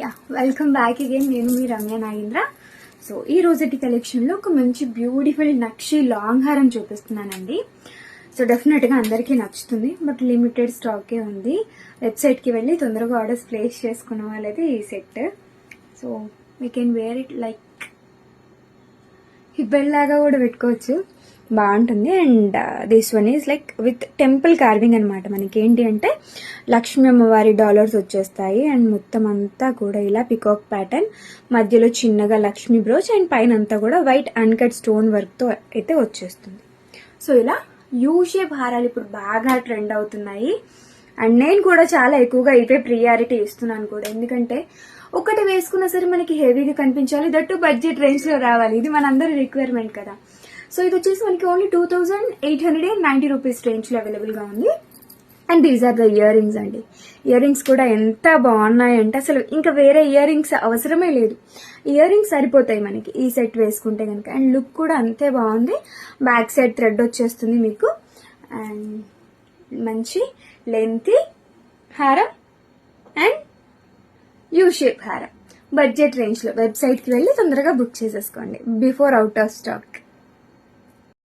Yeah welcome back again. నేను మీ Ramya Nagendra. So ఈ రోజుటి కలెక్షన్లో ఒక మంచి బ్యూటిఫుల్ నక్షి లాంగ్ హారం చూపిస్తున్నానండి. సో డెఫినెట్గా అందరికీ నచ్చుతుంది, బట్ లిమిటెడ్ స్టాకే ఉంది. వెబ్సైట్కి వెళ్ళి తొందరగా ఆర్డర్స్ ప్లేస్ చేసుకున్న వాళ్ళది ఈ set. So we can wear it like హిబ్బెల్ లాగా కూడా పెట్టుకోవచ్చు, బాగుంటుంది. And this one is like with temple carving అనమాట. మనకి ఏంటి అంటే లక్ష్మీ అమ్మవారి డాలర్స్ వచ్చేస్తాయి అండ్ మొత్తం అంతా కూడా ఇలా పికాక్ ప్యాటర్న్, మధ్యలో చిన్నగా లక్ష్మీ బ్రోచ్ అండ్ పైన అంతా కూడా వైట్ అన్కట్ స్టోన్ వర్క్తో అయితే వచ్చేస్తుంది. సో ఇలా యూ షేప్ హారాలు ఇప్పుడు బాగా ట్రెండ్ అవుతున్నాయి అండ్ నేను కూడా చాలా ఎక్కువగా ఇవే ప్రియారిటీ ఇస్తున్నాను కూడా. ఎందుకంటే ఒకటి వేసుకున్నా సరే మనకి హెవీగా కనిపించాలి, దట్టు బడ్జెట్ రేంజ్లో రావాలి. ఇది మనందరి రిక్వైర్మెంట్ కదా. సో ఇది వచ్చేసి మనకి ఓన్లీ 2890 రూపీస్ రేంజ్లో అవైలబుల్గా ఉంది. And these are the ear rings అండి. ఇయర్ రింగ్స్ కూడా ఎంత బాగున్నాయంటే అసలు ఇంకా వేరే ఇయర్ రింగ్స్ అవసరమే లేదు. ఇయర్ రింగ్స్ సరిపోతాయి మనకి ఈ సెట్ వేసుకుంటే కనుక. అండ్ లుక్ కూడా అంతే బాగుంది. బ్యాక్ సైడ్ థ్రెడ్ వచ్చేస్తుంది మీకు అండ్ మంచి లెంతీ హారం అండ్ యూ షేప్ హారం బడ్జెట్ రేంజ్లో. వెబ్సైట్కి వెళ్ళి తొందరగా బుక్ చేసేసుకోండి బిఫోర్ అవుట్ ఆఫ్ స్టాక్.